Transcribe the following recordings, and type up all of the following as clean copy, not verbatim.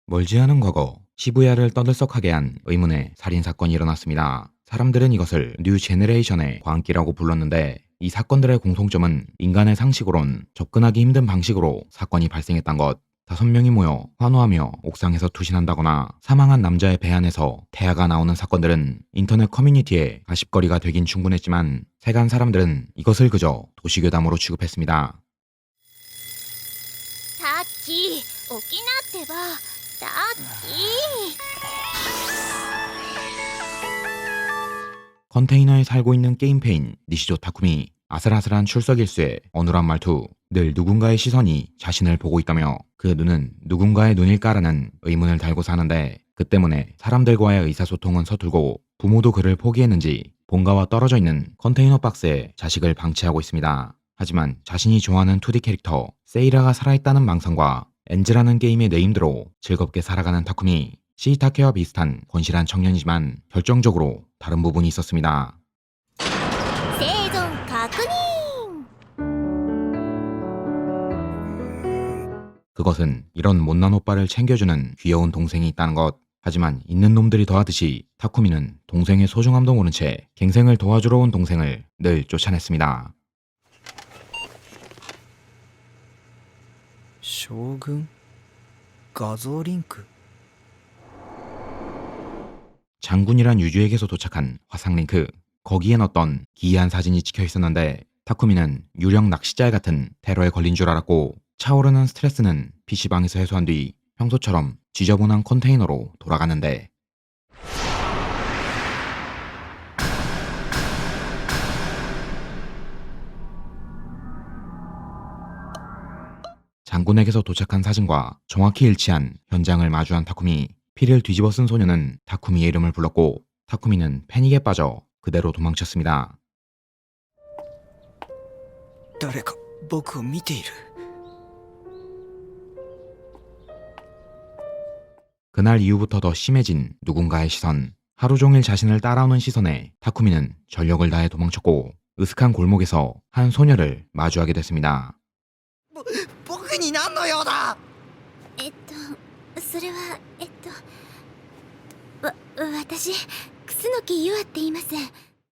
멀지 않은 과거 시부야를 떠들썩하게 한 의문의 살인사건이 일어났습니다. 사람들은 이것을 뉴 제네레이션의 광기라고 불렀는데 이 사건들의 공통점은 인간의 상식으론 접근하기 힘든 방식으로 사건이 발생했던 것. 5명이 모여 환호하며 옥상에서 투신한다거나 사망한 남자의 배 안에서 태아가 나오는 사건들은 인터넷 커뮤니티의 가십거리가 되긴 충분했지만 세간 사람들은 이것을 그저 도시괴담으로 취급했습니다. タッキー起きなってば。タッキ 컨테이너에 살고 있는 게임페인 니시조 타쿠미. 아슬아슬한 출석 일수에 어눌한 말투. 늘 누군가의 시선이 자신을 보고 있다며 그 눈은 누군가의 눈일까라는 의문을 달고 사는데 그 때문에 사람들과의 의사소통은 서툴고 부모도 그를 포기했는지 본가와 떨어져 있는 컨테이너 박스에 자식을 방치하고 있습니다. 하지만 자신이 좋아하는 2D 캐릭터 세이라가 살아있다는 망상과 엔즈라는 게임의 네임드로 즐겁게 살아가는 타쿠미. 시이타케와 비슷한 건실한 청년이지만 결정적으로 다른 부분이 있었습니다. ー生存確認。 그것은 이런 못난 오빠를 챙겨주는 귀여운 동생이 있다는 것. 하지만 있는 놈들이 더하듯이 타쿠미는 동생의 소중함도 모른 채 갱생을 도와주러 온 동생을 늘 쫓아냈습니다. 将軍画像リンク 장군이란 유주에게서 도착한 화상링크. 거기엔 어떤 기이한 사진이 찍혀 있었는데 타쿠미는 유령 낚시자 같은 테러에 걸린 줄 알았고 차오르는 스트레스는 PC방에서 해소한 뒤 평소처럼 지저분한 컨테이너로 돌아가는데 장군에게서 도착한 사진과 정확히 일치한 현장을 마주한 타쿠미. 피를 뒤집어 쓴 소녀는 타쿠미의 이름을 불렀고 타쿠미는 패닉에 빠져 그대로 도망쳤습니다. 誰か僕を見ている 그날 이후부터 더 심해진 누군가의 시선. 하루 종일 자신을 따라오는 시선에 타쿠미는 전력을 다해 도망쳤고 으슥한 골목에서 한 소녀를 마주하게 됐습니다. 僕に何の用だそれは私楠木優愛って言います。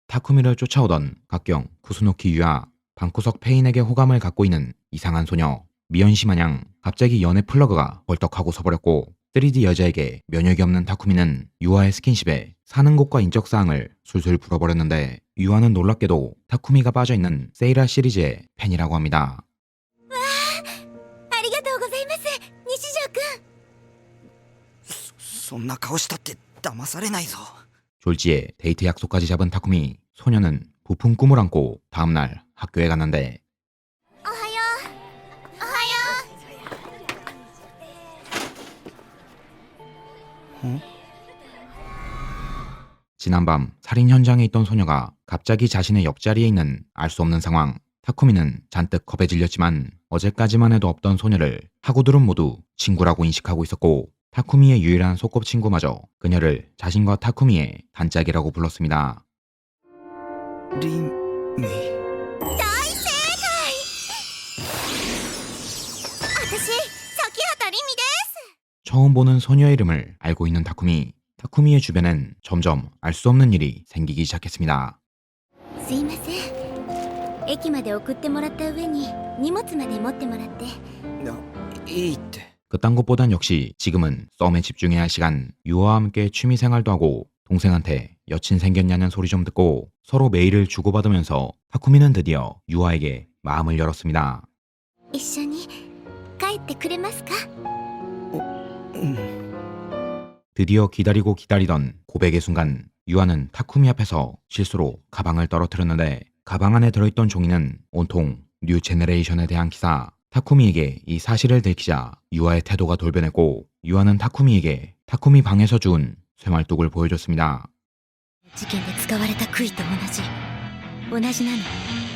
타쿠미를 쫓아오던 각경 쿠스노키 유아. 방구석 페인에게 호감을 갖고 있는 이상한 소녀. 미연씨 마냥 갑자기 연애 플러그가 벌떡하고 서버렸고 3D 여자에게 면역이 없는 타쿠미는 유아의 스킨십에 사는 곳과 인적사항을 술술 풀어버렸는데 유아는 놀랍게도 타쿠미가 빠져있는 세이라 시리즈의 팬이라고 합니다. ありがとうございます西条くん。そんな顔したって騙されないぞ 졸지에 데이트 약속까지 잡은 타쿠미. 소녀는 부푼 꿈을 안고 다음날 학교에 갔는데 おはよう。おはよう。 지난밤 살인 현장에 있던 소녀가 갑자기 자신의 옆자리에 있는 알 수 없는 상황. 타쿠미는 잔뜩 겁에 질렸지만 어제까지만 해도 없던 소녀를 학우들은 모두 친구라고 인식하고 있었고 타쿠미의 유일한 소꿉친구마저 그녀를 자신과 타쿠미의 단짝이라고 불렀습니다. リンミ大正解。私崎畑凛美です。 처음 보는 소녀의 이름을 알고 있는 타쿠미. 타쿠미의 주변엔 점점 알 수 없는 일이 생기기 시작했습니다. すいません。駅まで送ってもらった上に荷物まで持ってもらって。いいって 그딴 것보단 역시 지금은 썸에 집중해야 할 시간. 유아와 함께 취미생활도 하고 동생한테 여친 생겼냐는 소리 좀 듣고 서로 메일을 주고받으면서 타쿠미는 드디어 유아에게 마음을 열었습니다. 一緒に帰ってくれますか。うん 드디어 기다리고 기다리던 고백의 순간 유아는 타쿠미 앞에서 실수로 가방을 떨어뜨렸는데 가방 안에 들어있던 종이는 온통 뉴 제네레이션에 대한 기사. 타쿠미에게 이 사실을 들키자 유아의 태도가 돌변했고 유아는 타쿠미에게 타쿠미 방에서 주운 쇠말뚝을 보여줬습니다. 事件で使われた杭と同じなの。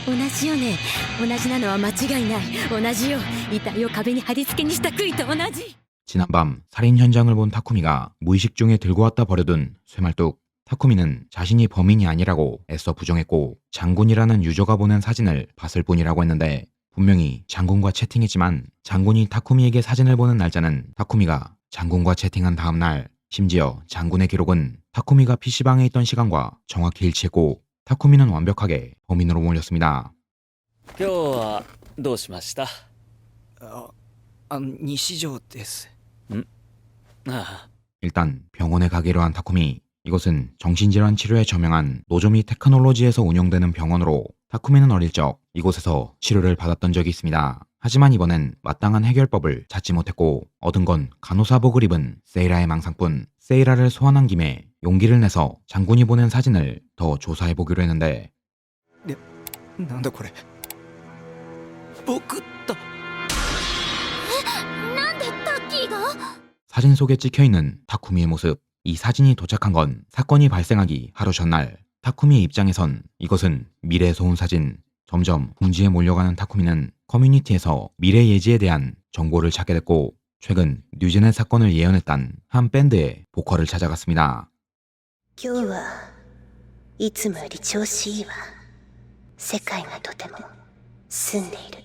同じよね。同じなのは間違いない。同じよ。遺体を壁に貼り付けにした杭と同じ。 지난밤 살인 현장을 본 타쿠미가 무의식 중에 들고 왔다 버려둔 쇠말뚝. 타쿠미는 자신이 범인이 아니라고 애써 부정했고 장군이라는 유저가 보낸 사진을 봤을 뿐이라고 했는데 분명히 장군과 채팅했지만 장군이 타쿠미에게 사진을 보는 날짜는 타쿠미가 장군과 채팅한 다음날 심지어 장군의 기록은 타쿠미가 PC방에 있던 시간과 정확히 일치했고 타쿠미는 완벽하게 범인으로 몰렸습니다. 今日はどうしました？西条です。ああ、 일단 병원에 가기로 한 타쿠미. 이곳은 정신질환 치료에 저명한 노조미 테크놀로지에서 운영되는 병원으로 타쿠미는 어릴 적 이곳에서 치료를 받았던 적이 있습니다. 하지만 이번엔 마땅한 해결법을 찾지 못했고 얻은 건 간호사복을 입은 세이라의 망상뿐. 세이라를 소환한 김에 용기를 내서 장군이 보낸 사진을 더 조사해보기로 했는데 なんだこれ。僕だ。なんでタッキーが？ 사진 속에 찍혀있는 타쿠미의 모습. 이 사진이 도착한 건 사건이 발생하기 하루 전날. 타쿠미의 입장에선 이것은 미래 소운 사진. 점점 궁지에 몰려가는 타쿠미는 커뮤니티에서 미래 예지에 대한 정보를 찾게 됐고 최근 뉴제넷 사건을 예언했던 한 밴드의 보컬을 찾아갔습니다. 今日はいつもより調子いいわ。世界がとても澄んでいる。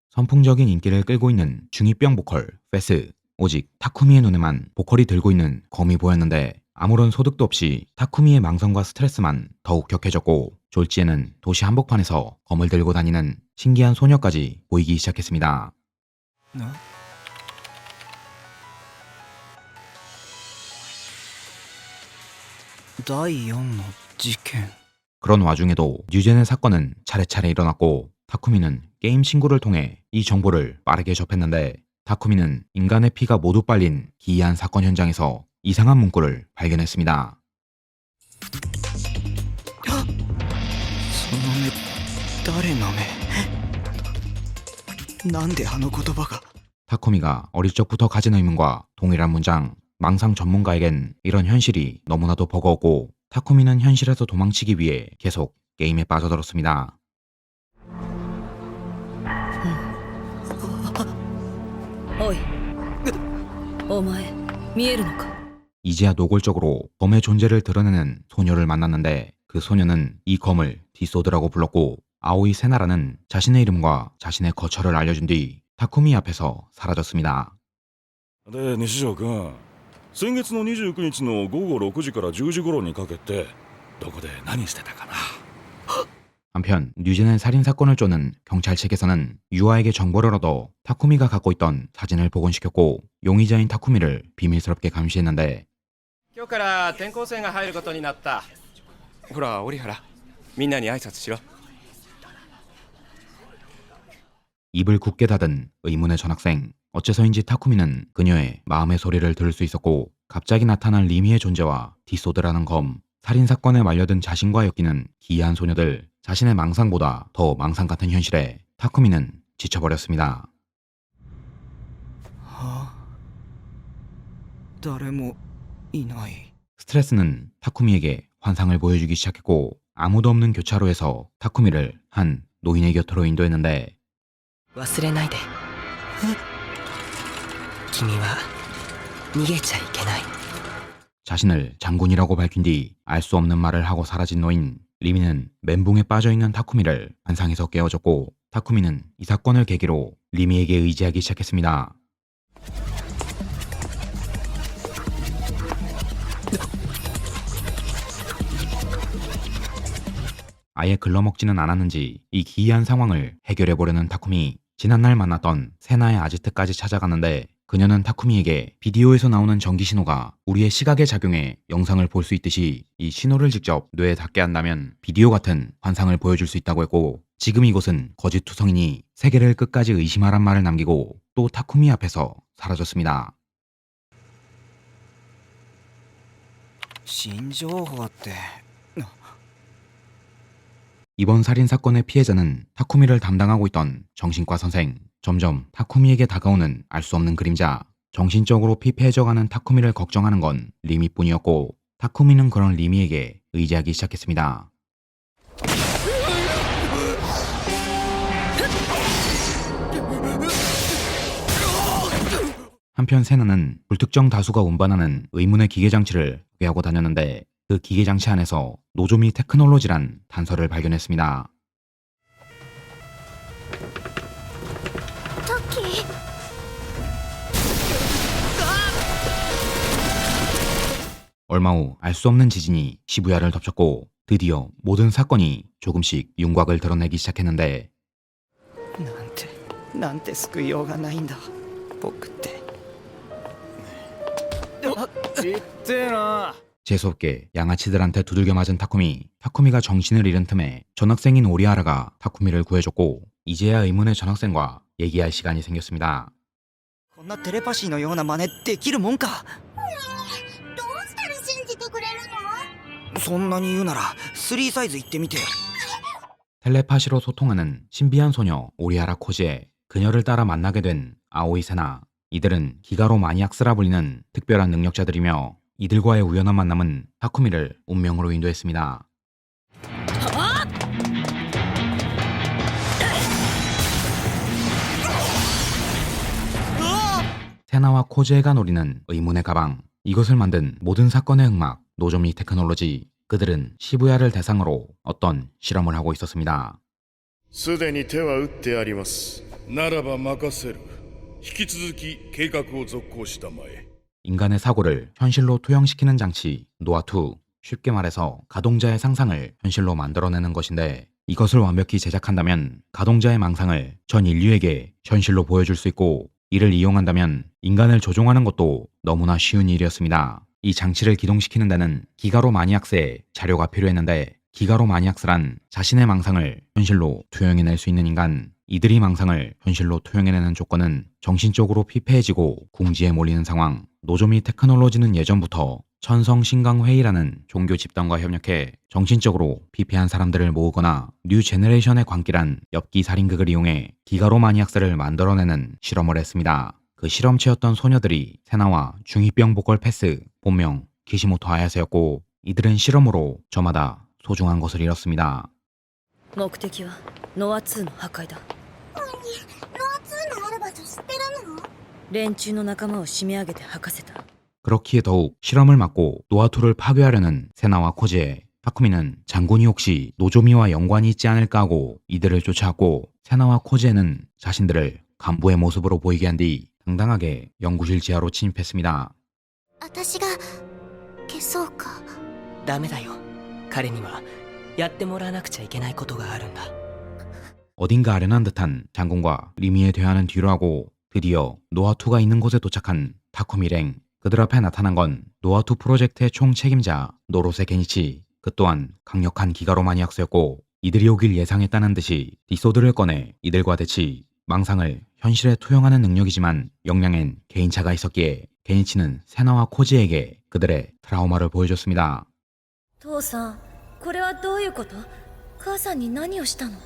선풍적인 인기를 끌고 있는 중2병 보컬 페스. 오직 타쿠미의 눈에만 보컬이 들고 있는 검이 보였는데 아무런 소득도 없이 타쿠미의 망성과 스트레스만 더욱 격해졌고 졸지에는 도시 한복판에서 검을 들고 다니는 신기한 소녀까지 보이기 시작했습니다. 第4の事件。 그런 와중에도 뉴젠의 사건은 차례차례 일어났고 타쿠미는 게임 친구를 통해 이 정보를 빠르게 접했는데 타쿠미는 인간의 피가 모두 빨린 기이한 사건 현장에서 이상한 문구를 발견했습니다. その目、誰の目。なんであの言葉が。 타쿠미가 어릴 적부터 가진 의문과 동일한 문장. 망상 전문가에겐 이런 현실이 너무나도 버거웠고 타쿠미는 현실에서 도망치기 위해 계속 게임에 빠져들었습니다. おいお前見えるのか？ 이제야 노골적으로 검의 존재를 드러내는 소녀를 만났는데 그 소녀는 이 검을 디소드라고 불렀고 아오이 세나라는 자신의 이름과 자신의 거처를 알려준 뒤 타쿠미 앞에서 사라졌습니다. で西条君、先月の29日の午後6時から10時頃にかけてどこで何してたかな。 한편 뉴젠의 살인사건을 쫓는 경찰 측에서는 유아에게 정보를 얻어 타쿠미가 갖고 있던 사진을 복원시켰고 용의자인 타쿠미를 비밀스럽게 감시했는데 今日から転校生が入ることになった。ほら折原、みんなに挨拶しろ。 입을 굳게 닫은 의문의 전학생. 어째서인지 타쿠미는 그녀의 마음의 소리를 들을 수 있었고 갑자기 나타난 리미의 존재와 디소드라는 검, 살인사건에 말려든 자신과 엮이는 기이한 소녀들, 자신의 망상보다 더 망상 같은 현실에 타쿠미는 지쳐버렸습니다. 誰もいない。 스트레스는 타쿠미에게 환상을 보여주기 시작했고 아무도 없는 교차로에서 타쿠미를 한 노인의 곁으로 인도했는데 忘れないで。君は逃げちゃいけない。 자신을 장군이라고 밝힌 뒤 알 수 없는 말을 하고 사라진 노인. 리미는 멘붕에 빠져있는 타쿠미를 환상에서 깨워줬고 타쿠미는 이 사건을 계기로 리미에게 의지하기 시작했습니다. 아예 글러먹지는 않았는지 이 기이한 상황을 해결해보려는 타쿠미. 지난날 만났던 세나의 아지트까지 찾아갔는데 그녀는 타쿠미에게 비디오에서 나오는 전기신호가 우리의 시각에 작용해 영상을 볼 수 있듯이 이 신호를 직접 뇌에 닿게 한다면 비디오 같은 환상을 보여줄 수 있다고 했고 지금 이곳은 거짓투성이니 세계를 끝까지 의심하란 말을 남기고 또 타쿠미 앞에서 사라졌습니다. 新情報って。 이번 살인사건의 피해자는 타쿠미를 담당하고 있던 정신과 선생. 점점 타쿠미에게 다가오는 알 수 없는 그림자. 정신적으로 피폐해져가는 타쿠미를 걱정하는 건 리미뿐이었고 타쿠미는 그런 리미에게 의지하기 시작했습니다. 한편 세나는 불특정 다수가 운반하는 의문의 기계장치를 소개하고 다녔는데 그 기계장치 안에서 노조미 테크놀로지란 단서를 발견했습니다. タッキー 얼마 후 알 수 없는 지진이 시부야를 덮쳤고 드디어 모든 사건이 조금씩 윤곽을 드러내기 시작했는데 なんて救いようがないんだ僕って。いってえな。 재수없게 양아치들한테 두들겨 맞은 타쿠미가 정신을 잃은 틈에 전학생인 오리아라가 타쿠미를 구해줬고 이제야 의문의 전학생과 얘기할 시간이 생겼습니다. こんなテレパシーのような真似できるもんか。どうしたら信じてくれるの？そんなに言うなら3サイズ行ってみてよ。 텔레파시로 소통하는 신비한 소녀 오리아라 코지에 그녀를 따라 만나게 된 아오이 세나. 이들은 기가로 마니악스라 불리는 특별한 능력자들이며 이들과의 우연한 만남은 타쿠미를 운명으로 인도했습니다. 세나와 코지에가 노리는 의문의 가방. 이것을 만든 모든 사건의 흑막 노조미 테크놀로지. 그들은 시부야를 대상으로 어떤 실험을 하고 있었습니다. すでに手は打ってあります。ならば任せる。引き続き計画を続行したまえ。 인간의 사고를 현실로 투영시키는 장치 노아투. 쉽게 말해서 가동자의 상상을 현실로 만들어내는 것인데 이것을 완벽히 제작한다면 가동자의 망상을 전 인류에게 현실로 보여줄 수 있고 이를 이용한다면 인간을 조종하는 것도 너무나 쉬운 일이었습니다. 이 장치를 기동시키는 데는 기가로 마니악스의 자료가 필요했는데 기가로 마니악스란 자신의 망상을 현실로 투영해낼 수 있는 인간. 이들이 망상을 현실로 투영해내는 조건은 정신적으로 피폐해지고 궁지에 몰리는 상황. 노조미 테크놀로지는 예전부터 천성신강회의라는 종교 집단과 협력해 정신적으로 피폐한 사람들을 모으거나 뉴 제너레이션의 광기란 엽기 살인극을 이용해 기가로 마니악스를 만들어내는 실험을 했습니다. 그 실험체였던 소녀들이 세나와 중2병 보컬 패스, 본명 키시모토 아야세였고 이들은 실험으로 저마다 소중한 것을 잃었습니다. 目的はノア2の破壊だ。ノア2のある場所知ってるの？連中の仲間を締め上げて吐かせた。 그렇기에 더욱 실험을 막고 노아투를 파괴하려는 세나와 코지에 타쿠미는 장군이 혹시 노조미와 연관이 있지 않을까 하고 이들을 쫓아왔고 세나와 코지에는 자신들을 간부의 모습으로 보이게 한 뒤 당당하게 연구실 지하로 침입했습니다. 私が消そうか。ダメだよ。彼にはやってもらわなくちゃいけないことがあるんだ。 어딘가 아련한 듯한 장군과 리미에 대화는 뒤로 하고 드디어 노아투가 있는 곳에 도착한 타쿠미 일행. 그들 앞에 나타난 건 노아투 프로젝트의 총 책임자 노로세 게니치. 그 또한 강력한 기가로 마니악스였고 이들이 오길 예상했다는 듯이 디소드를 꺼내 이들과 대치. 망상을 현실에 투영하는 능력이지만 역량엔 개인차가 있었기에 게니치는 세나와 코지에게 그들의 트라우마를 보여줬습니다. 父さん、これはどういうこと？母さんに何をしたの？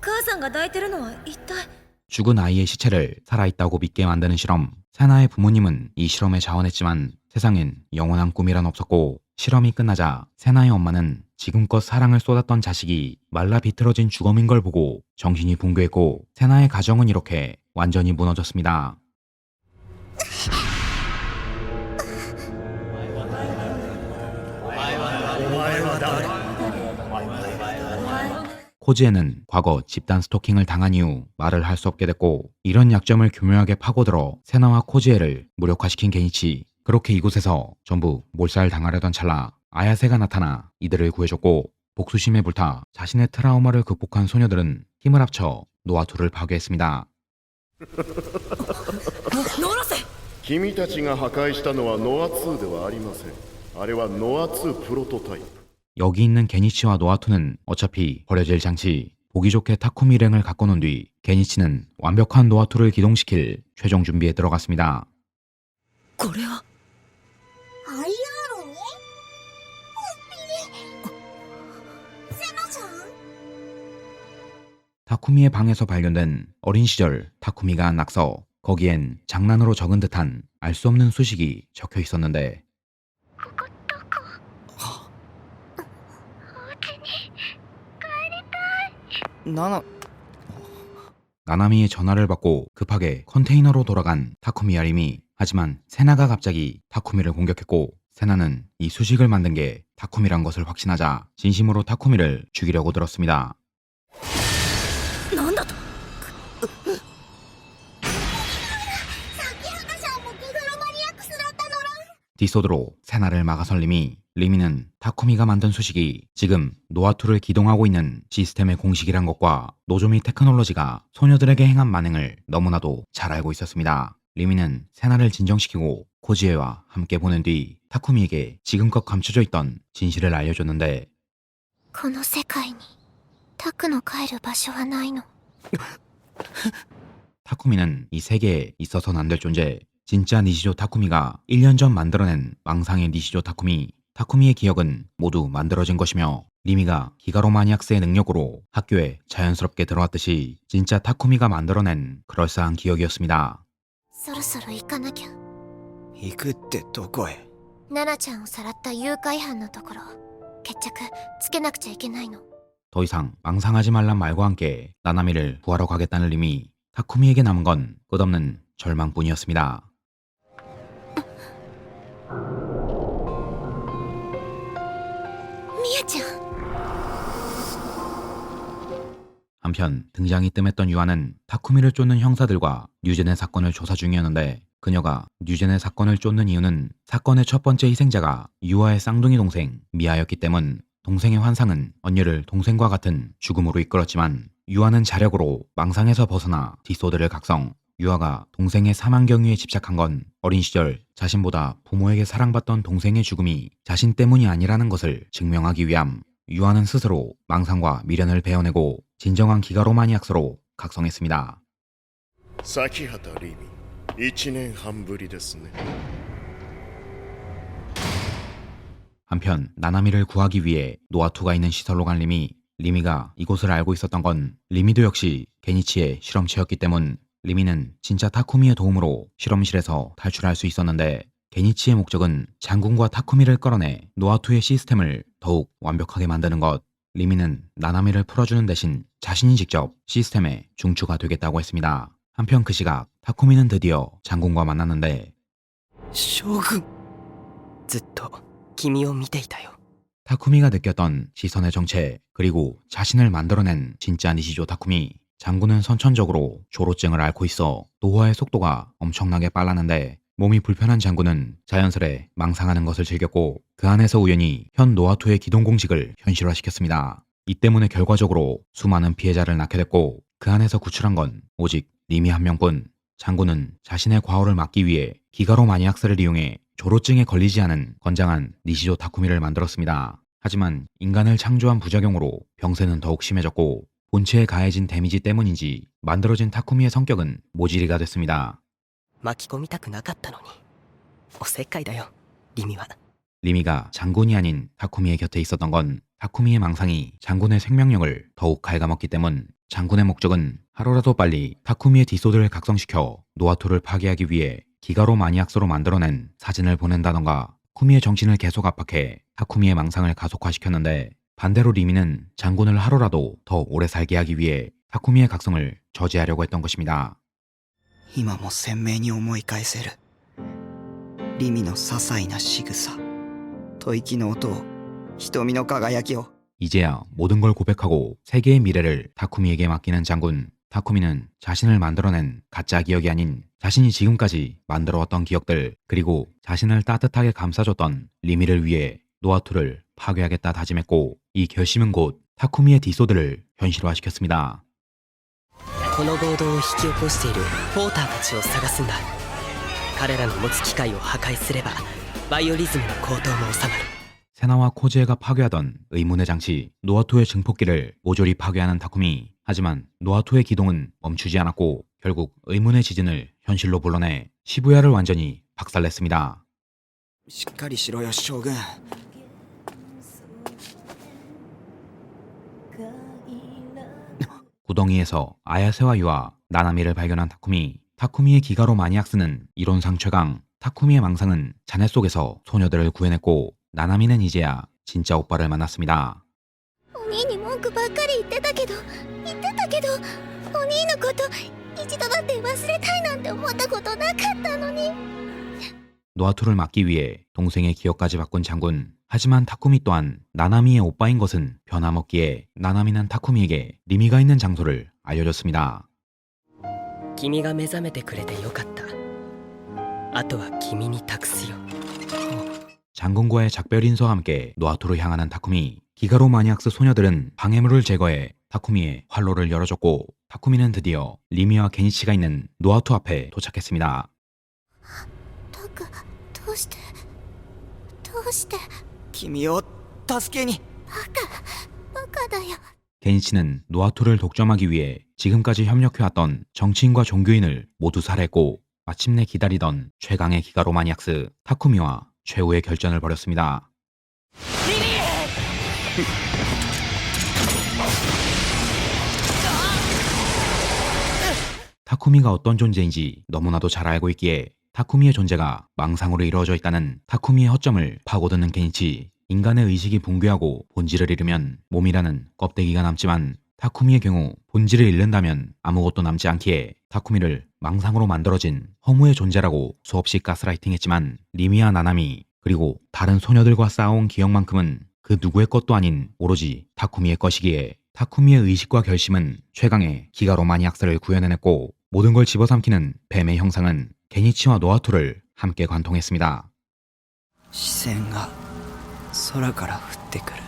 母さんが抱いてるのは一体。 죽은 아이의 시체를 살아있다고 믿게 만드는 실험. 세나의 부모님은 이 실험에 자원했지만 세상엔 영원한 꿈이란 없었고 실험이 끝나자 세나의 엄마는 지금껏 사랑을 쏟았던 자식이 말라 비틀어진 주검인 걸 보고 정신이 붕괴했고 세나의 가정은 이렇게 완전히 무너졌습니다. 코지에는 과거 집단 스토킹을 당한 이후 말을 할 수 없게 됐고 이런 약점을 교묘하게 파고들어 세나와 코지에를 무력화시킨 게니치. 그렇게 이곳에서 전부 몰살당하려던 찰나 아야세가 나타나 이들을 구해줬고 복수심에 불타 자신의 트라우마를 극복한 소녀들은 힘을 합쳐 노아투를 파괴했습니다. 君たちが破壊したのはノア2ではありません。あれはノア2プロトタイプ。 여기 있는 게니치와 노아투는 어차피 버려질 장치. 보기 좋게 타쿠미 일행을 갖고 논 뒤 게니치는 완벽한 노아투를 기동시킬 최종 준비에 들어갔습니다. これは IR に？セナちゃん？ 타쿠미의 방에서 발견된 어린 시절 타쿠미가 한 낙서. 거기엔 장난으로 적은 듯한 알 수 없는 수식이 적혀 있었는데 7 나나미의 전화를 받고 급하게 컨테이너로 돌아간 타쿠미 아림이. 하지만 세나가 갑자기 타쿠미를 공격했고 세나는 이 수식을 만든 게 타쿠미란 것을 확신하자 진심으로 타쿠미를 죽이려고 들었습니다. なんだと？さっき花ちゃんもググロマニアックスだったのら。 뒷소드로 세나를 막아선 리미는 타쿠미가 만든 수식이 지금 노아투를 기동하고 있는 시스템의 공식이란 것과 노조미 테크놀로지가 소녀들에게 행한 만행을 너무나도 잘 알고 있었습니다. 리미는 세나를 진정시키고 코지에와 함께 보낸 뒤 타쿠미에게 지금껏 감춰져 있던 진실을 알려줬는데 この世界にタクの帰る場所はないの。 타쿠미는 이 세계에 있어선 안 될 존재, 진짜 니시조 타쿠미가 1년 전 만들어낸 망상의 니시조 타쿠미의 기억은 모두 만들어진 것이며 리미가 히가로 마니악스의 능력으로 학교에 자연스럽게 들어왔듯이 진짜 타쿠미가 만들어낸 그럴싸한 기억이었습니다. そろそろ行かなきゃ。行くってどこへ？ナナちゃんをさらった誘拐犯のところ、決着つけなくちゃいけないの。 더 이상 망상하지 말란 말과 함께 나나미를 구하러 가겠다는 리미, 타쿠미에게 남은 건 끝없는 절망뿐이었습니다. ミヤちゃん。 한편 등장이 뜸했던 유아는 타쿠미를 쫓는 형사들과 뉴젠의 사건을 조사 중이었는데 그녀가 뉴젠의 사건을 쫓는 이유는 사건의 첫 번째 희생자가 유아의 쌍둥이 동생 미아였기 때문. 동생의 환상은 언니를 동생과 같은 죽음으로 이끌었지만 유아는 자력으로 망상에서 벗어나 뒷소드를 각성. 유아가 동생의 사망 경위에 집착한 건 어린 시절 자신보다 부모에게 사랑받던 동생의 죽음이 자신 때문이 아니라는 것을 증명하기 위함. 유아는 스스로 망상과 미련을 베어내고 진정한 기가로 마니악스로 각성했습니다. 先畑リミ1年半ぶりですね 한편 나나미를 구하기 위해 노아투가 있는 시설로 간 리미가 이곳을 알고 있었던 건 리미도 역시 게니치의 실험체였기 때문. 리미는 진짜 타쿠미의 도움으로 실험실에서 탈출할 수 있었는데 게니치의 목적은 장군과 타쿠미를 끌어내 노아투의 시스템을 더욱 완벽하게 만드는 것. 리미는 나나미를 풀어주는 대신 자신이 직접 시스템의 중추가 되겠다고 했습니다. 한편 그 시각 타쿠미는 드디어 장군과 만났는데 将軍ずっと君を見ていたよ 타쿠미가 느꼈던 시선의 정체 그리고 자신을 만들어낸 진짜 니시조 타쿠미. 장군은 선천적으로 조로증을 앓고 있어 노화의 속도가 엄청나게 빨랐는데 몸이 불편한 장군은 자연스레 망상하는 것을 즐겼고 그 안에서 우연히 현 노아투의 기동 공식을 현실화시켰습니다. 이 때문에 결과적으로 수많은 피해자를 낳게 됐고 그 안에서 구출한 건 오직 리미 한 명뿐. 장군은 자신의 과오를 막기 위해 기가로 마니악스를 이용해 조로증에 걸리지 않은 건장한 니시조 타쿠미를 만들었습니다. 하지만 인간을 창조한 부작용으로 병세는 더욱 심해졌고 본체에 가해진 데미지 때문인지 만들어진 타쿠미의 성격은 모질이가 됐습니다. 巻き込みたくなかったのにおせっかいだよリミは 리미가 장군이 아닌 타쿠미의 곁에 있었던 건 타쿠미의 망상이 장군의 생명력을 더욱 갉아먹기 때문. 장군의 목적은 하루라도 빨리 타쿠미의 뒷소드를 각성시켜 노아투를 파괴하기 위해 기가로 마니악스로 만들어낸 사진을 보낸다던가 타쿠미의 정신을 계속 압박해 타쿠미의 망상을 가속화시켰는데 반대로 리미는 장군을 하루라도 더 오래 살게 하기 위해 타쿠미의 각성을 저지하려고 했던 것입니다. 今も鮮明に思い返せるリミの些細な仕草吐息の音を瞳の輝きを 이제야 모든 걸 고백하고 세계의 미래를 타쿠미에게 맡기는 장군. 타쿠미는 자신을 만들어낸 가짜 기억이 아닌 자신이 지금까지 만들어왔던 기억들 그리고 자신을 따뜻하게 감싸줬던 리미를 위해 노아투를 파괴하겠다 다짐했고 이 결심은 곧 타쿠미의 뒷소드를 현실화시켰습니다. この暴動を引き起こしているポーターたちを探すんだ彼らの持つ機械を破壊すればバイオリズムの高騰も収まる 세나와 코지에가 파괴하던 의문의 장치 노아투의 증폭기를 모조리 파괴하는 타쿠미. 하지만 노아투의 기동은 멈추지 않았고 결국 의문의 지진을 현실로 불러내 시부야를 완전히 박살냈습니다. しっかりしろよ将軍 구덩이에서 아야세와 유아, 나나미를 발견한 타쿠미의 기가로 마니악스는 이론상 최강. 타쿠미의 망상은 잔해 속에서 소녀들을 구해냈고 나나미는 이제야 진짜 오빠를 만났습니다. お兄に文句ばっかり言ってたけどお兄のこと一度だって忘れたいなんて思ったことなかったのに 노아투를 막기 위해 동생의 기억까지 바꾼 장군. 하지만 타쿠미 또한 나나미의 오빠인 것은 변함없기에 나나미는 타쿠미에게 리미가 있는 장소를 알려줬습니다. 君が目覚めてくれてよかったあとは君に託すよ 장군과의 작별 인사와 함께 노아토로 향하는 타쿠미. 기가로 마니악스 소녀들은 방해물을 제거해 타쿠미의 활로를 열어줬고 타쿠미는 드디어 리미와 게니치가 있는 노아토 앞에 도착했습니다. タクどうして君を助けに。バカだよ。 게니치는 노아토를 독점하기 위해 지금까지 협력해왔던 정치인과 종교인을 모두 살해했고 마침내 기다리던 최강의 기가로 마니악스 타쿠미와 최후의 결전을 벌였습니다. 타쿠미가 어떤 존재인지 너무나도 잘 알고 있기에 타쿠미의 존재가 망상으로 이루어져 있다는 타쿠미의 허점을 파고드는 게니치. 인간의 의식이 붕괴하고 본질을 잃으면 몸이라는 껍데기가 남지만 타쿠미의 경우 본질을 잃는다면 아무것도 남지 않기에 타쿠미를 망상으로 만들어진 허무의 존재라고 수없이 가스라이팅했지만 리미와 나나미 그리고 다른 소녀들과 싸워온 기억만큼은 그 누구의 것도 아닌 오로지 타쿠미의 것이기에 타쿠미의 의식과 결심은 최강의 기가로 마니악스를 구현해냈고 모든 걸 집어삼키는 뱀의 형상은 게니치와 노아토를 함께 관통했습니다. 視線が空から降ってくる。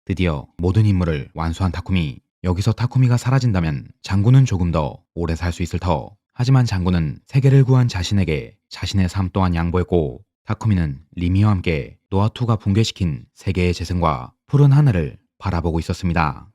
드디어 모든 임무를 완수한 타쿠미. 여기서 타쿠미가 사라진다면 장군은 조금 더 오래 살 수 있을 터. 하지만 장군은 세계를 구한 자신에게 자신의 삶 또한 양보했고 타쿠미는 리미와 함께 노아토가 붕괴시킨 세계의 재생과 푸른 하늘을 바라보고 있었습니다.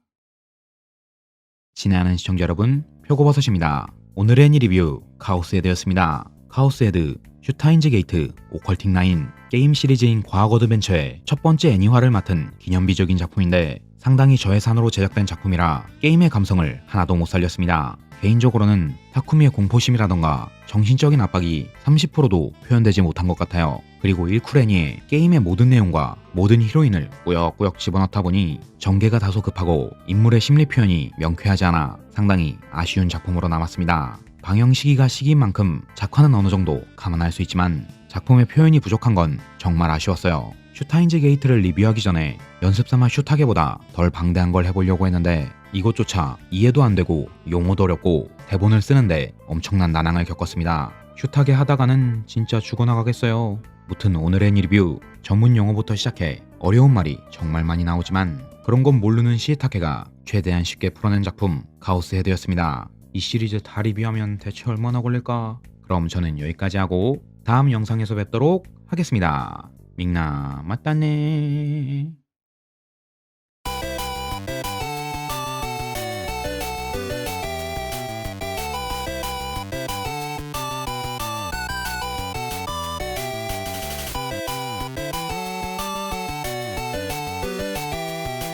친애하는 시청자 여러분, 표고버섯입니다. 오늘의 애니 리뷰 카오스헤드였습니다. 카오스헤드, 슈타인즈 게이트, 오컬팅 라인, 게임 시리즈인 과학 어드벤처의 첫 번째 애니화를 맡은 기념비적인 작품인데 상당히 저예산으로 제작된 작품이라 게임의 감성을 하나도 못 살렸습니다. 개인적으로는 타쿠미의 공포심이라던가 정신적인 압박이 30%도 표현되지 못한 것 같아요. 그리고 1쿨 애니에 게임의 모든 내용과 모든 히로인을 꾸역꾸역 집어넣다 보니 전개가 다소 급하고 인물의 심리 표현이 명쾌하지 않아 상당히 아쉬운 작품으로 남았습니다. 방영 시기가 시기인 만큼 작화는 어느 정도 감안할 수 있지만 작품의 표현이 부족한 건 정말 아쉬웠어요. 슈타인즈 게이트를 리뷰하기 전에 연습삼아 슈타게보다 덜 방대한 걸 해보려고 했는데 이것조차 이해도 안 되고 용어도 어렵고 대본을 쓰는데 엄청난 난항을 겪었습니다. 슈타게 하다가는 진짜 죽어나가겠어요. 무튼 오늘의 리뷰, 전문 용어부터 시작해 어려운 말이 정말 많이 나오지만 그런 건 모르는 시타케가 최대한 쉽게 풀어낸 작품 카오스헤드였습니다. 이 시리즈 다 리뷰하면 대체 얼마나 걸릴까? 그럼 저는 여기까지 하고 다음 영상에서 뵙도록 하겠습니다. 밍나 맞다네.